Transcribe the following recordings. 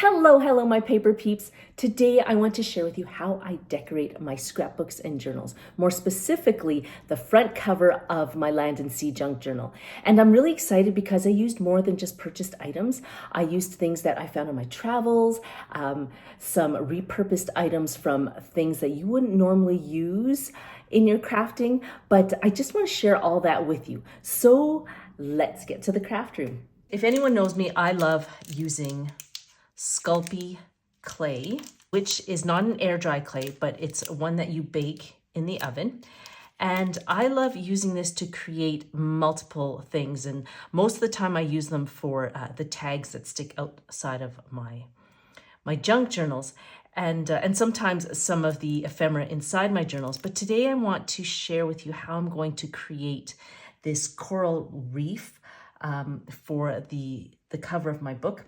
Hello, my paper peeps. Today I want to share with you how I decorate my scrapbooks and journals, more specifically, the front cover of my Land and Sea Junk journal. And I'm really excited because I used more than just purchased items. I used things that I found on my travels, some repurposed items from things that you wouldn't normally use in your crafting, but I just want to share all that with you. So let's get to the craft room. If anyone knows me, I love using Sculpey clay, which is not an air dry clay, but it's one that you bake in the oven. And I love using this to create multiple things. And most of the time I use them for the tags that stick outside of my junk journals. And sometimes some of the ephemera inside my journals. But today I want to share with you how I'm going to create this coral reef for the cover of my book,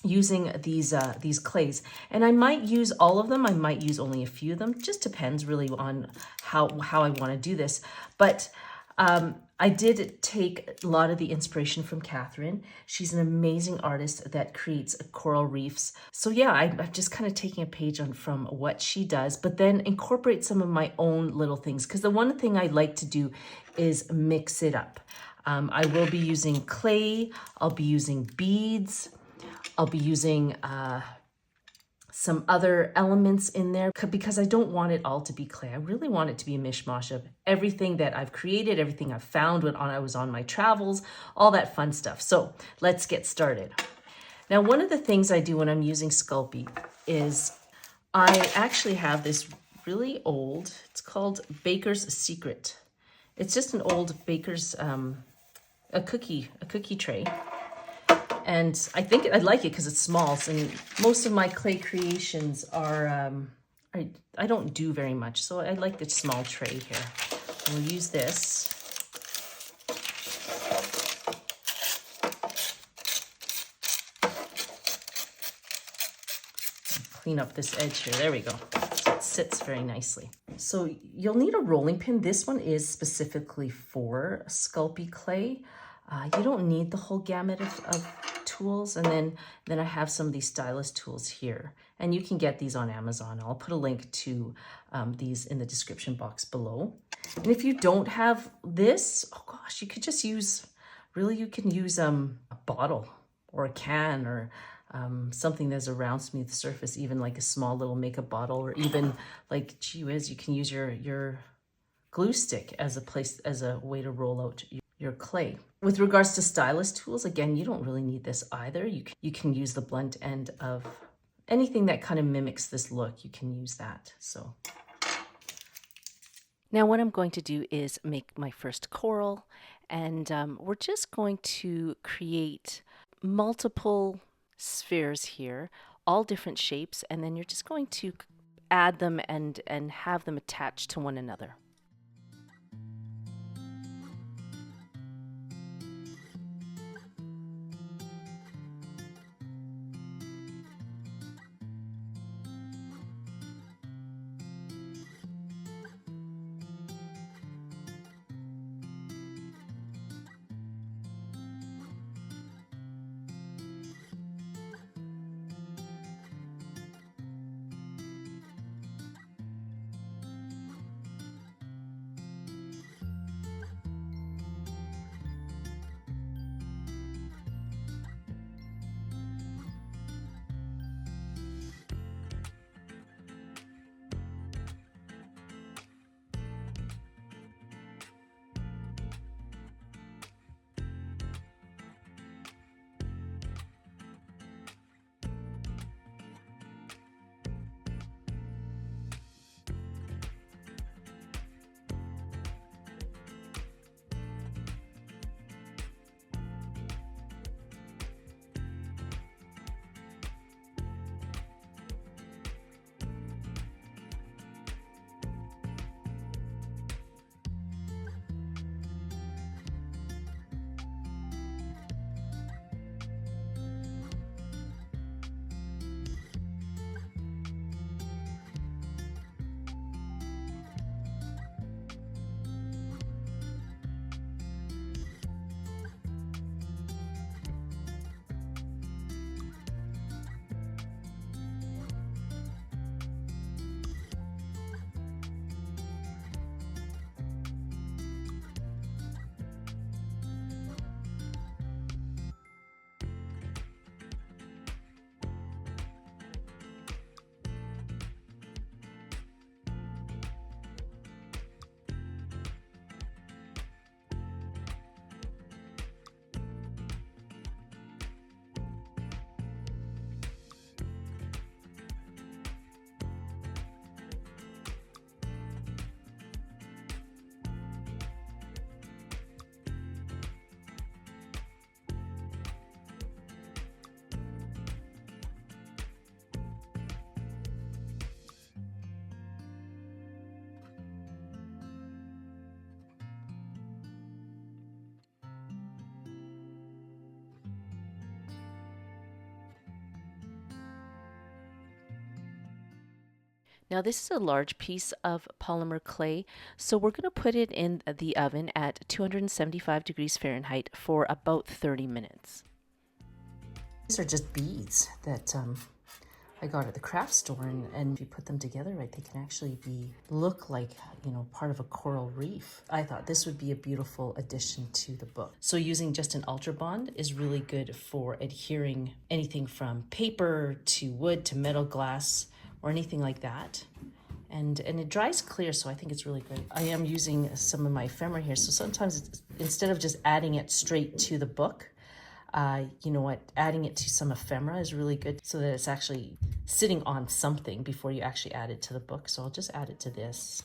using these clays. And I might use all of them, I might use only a few of them, just depends really on how I want to do this. But I did take a lot of the inspiration from Catherine. She's an amazing artist that creates coral reefs. So yeah, I'm just kind of taking a page from what she does, but then incorporate some of my own little things, because the one thing I like to do is mix it up. I will be using clay, I'll be using beads, I'll be using some other elements in there because I don't want it all to be clay. I really want it to be a mishmash of everything that I've created, everything I've found when I was on my travels, all that fun stuff. So let's get started. Now, one of the things I do when I'm using Sculpey is I actually have this really old, it's called Baker's Secret. It's just an old baker's, a cookie tray. And I think I like it because it's small. And most of my clay creations are, I don't do very much. So I like the small tray here. We'll use this. Clean up this edge here. There we go. So it sits very nicely. So you'll need a rolling pin. This one is specifically for Sculpey clay. You don't need the whole gamut of tools. And then I have some of these Stylus tools here, and you can get these on Amazon. I'll put a link to these in the description box below. And if you don't have this, oh gosh, you could just use, really you can use a bottle or a can or something that's a round smooth surface, even like a small little makeup bottle, or even like, gee whiz, you can use your glue stick as a way to roll out your clay. With regards to Stylus tools, again, you don't really need this either. You can use the blunt end of anything that kind of mimics this look. You can use that. So now what I'm going to do is make my first coral, and we're just going to create multiple spheres here, all different shapes, and then you're just going to add them and have them attached to one another. Now this is a large piece of polymer clay, so we're going to put it in the oven at 275 degrees Fahrenheit for about 30 minutes. These are just beads that I got at the craft store, and if you put them together right, they can actually look like, you know, part of a coral reef. I thought this would be a beautiful addition to the book. So using just an Ultrabond is really good for adhering anything from paper to wood to metal, glass, or anything like that. And it dries clear, so I think it's really good. I am using some of my ephemera here, so sometimes instead of just adding it straight to the book, you know what, adding it to some ephemera is really good so that it's actually sitting on something before you actually add it to the book. So I'll just add it to this.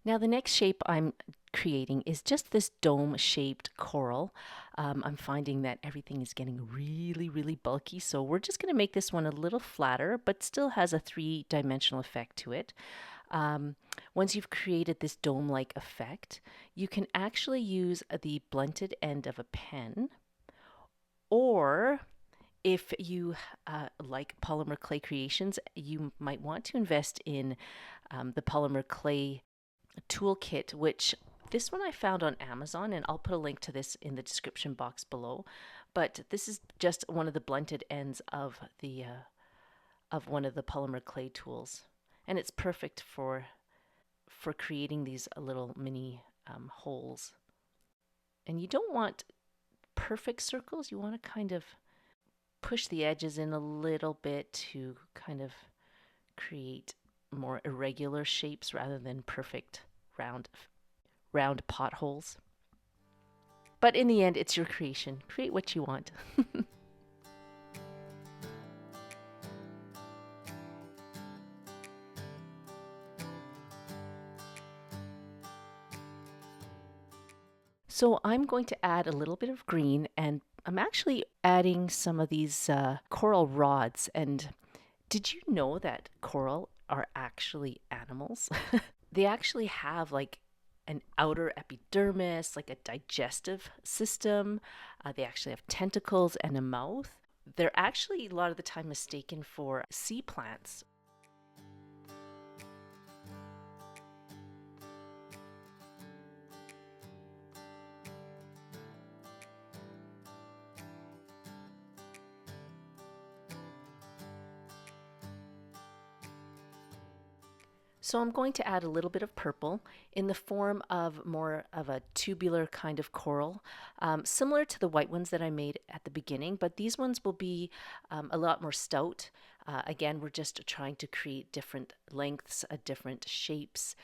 Now the next shape I'm creating is just this dome-shaped coral. I'm finding that everything is getting really bulky, so we're just going to make this one a little flatter, but still has a three-dimensional effect to it. Once you've created this dome-like effect, you can actually use the blunted end of a pen, or if you like polymer clay creations, you might want to invest in the polymer clay toolkit, which this one I found on Amazon, and I'll put a link to this in the description box below. But this is just one of the blunted ends of the one of the polymer clay tools, and it's perfect for creating these little mini holes. And you don't want perfect circles. You want to kind of push the edges in a little bit to kind of create more irregular shapes rather than perfect round potholes. But in the end, it's your creation. Create what you want. So I'm going to add a little bit of green, and I'm actually adding some of these coral rods. And did you know that coral are actually animals? They actually have like an outer epidermis, like a digestive system. They actually have tentacles and a mouth. They're actually a lot of the time mistaken for sea plants. So I'm going to add a little bit of purple in the form of more of a tubular kind of coral, similar to the white ones that I made at the beginning, but these ones will be a lot more stout. Again, we're just trying to create different lengths, different shapes,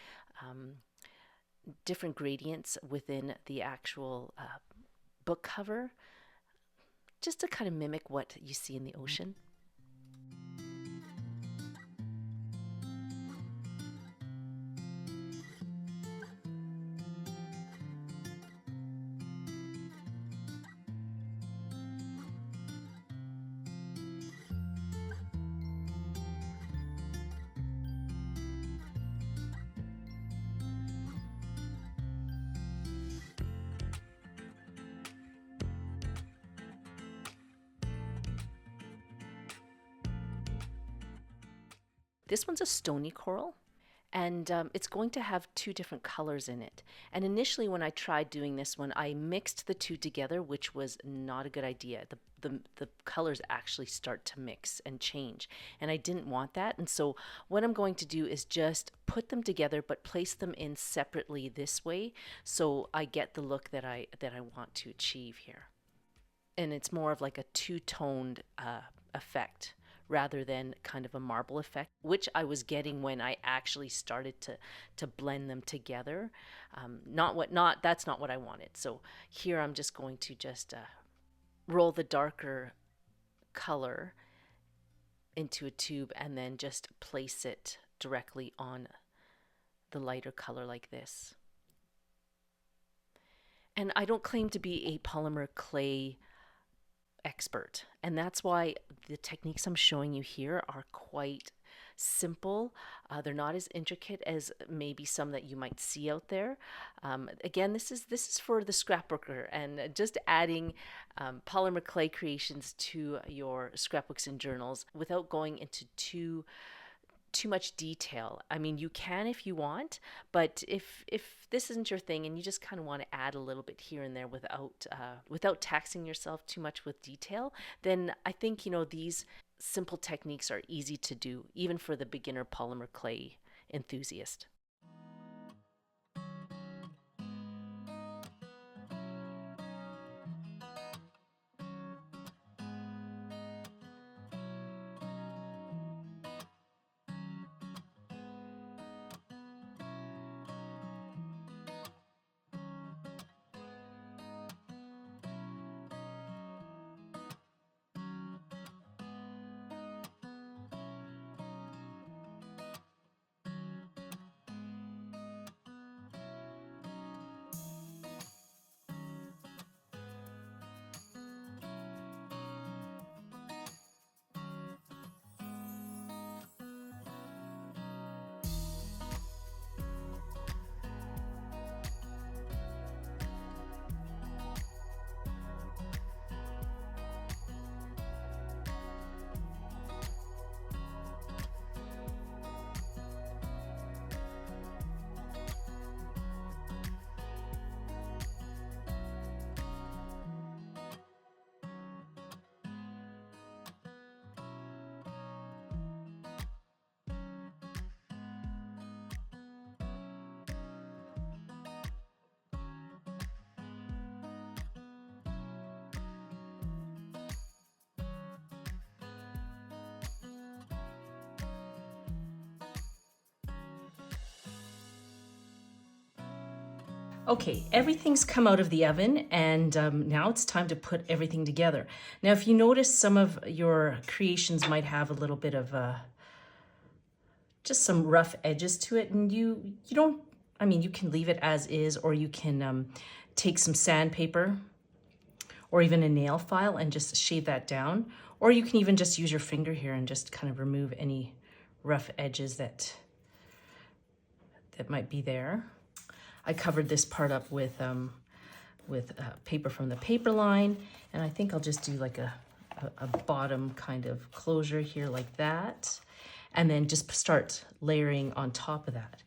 different gradients within the actual book cover, just to kind of mimic what you see in the ocean. This one's a stony coral, and it's going to have two different colors in it. And initially when I tried doing this one, I mixed the two together, which was not a good idea. The colors actually start to mix and change, and I didn't want that. And so what I'm going to do is just put them together, but place them in separately this way, so I get the look that I want to achieve here. And it's more of like a two-toned effect, rather than kind of a marble effect, which I was getting when I actually started to blend them together. That's not what I wanted. So here I'm just going to just roll the darker color into a tube and then just place it directly on the lighter color like this. And I don't claim to be a polymer clay expert. And that's why the techniques I'm showing you here are quite simple. They're not as intricate as maybe some that you might see out there. Again, this is for the scrapbooker, and just adding polymer clay creations to your scrapbooks and journals without going into too much detail. I mean, you can if you want, but if this isn't your thing and you just kind of want to add a little bit here and there without taxing yourself too much with detail, then I think, you know, these simple techniques are easy to do, even for the beginner polymer clay enthusiast. Okay, everything's come out of the oven, and now it's time to put everything together. Now, if you notice, some of your creations might have a little bit of just some rough edges to it, and you don't, I mean, you can leave it as is, or you can take some sandpaper or even a nail file and just shave that down, or you can even just use your finger here and just kind of remove any rough edges that might be there. I covered this part up with paper from the paper line, and I think I'll just do like a bottom kind of closure here like that, and then just start layering on top of that.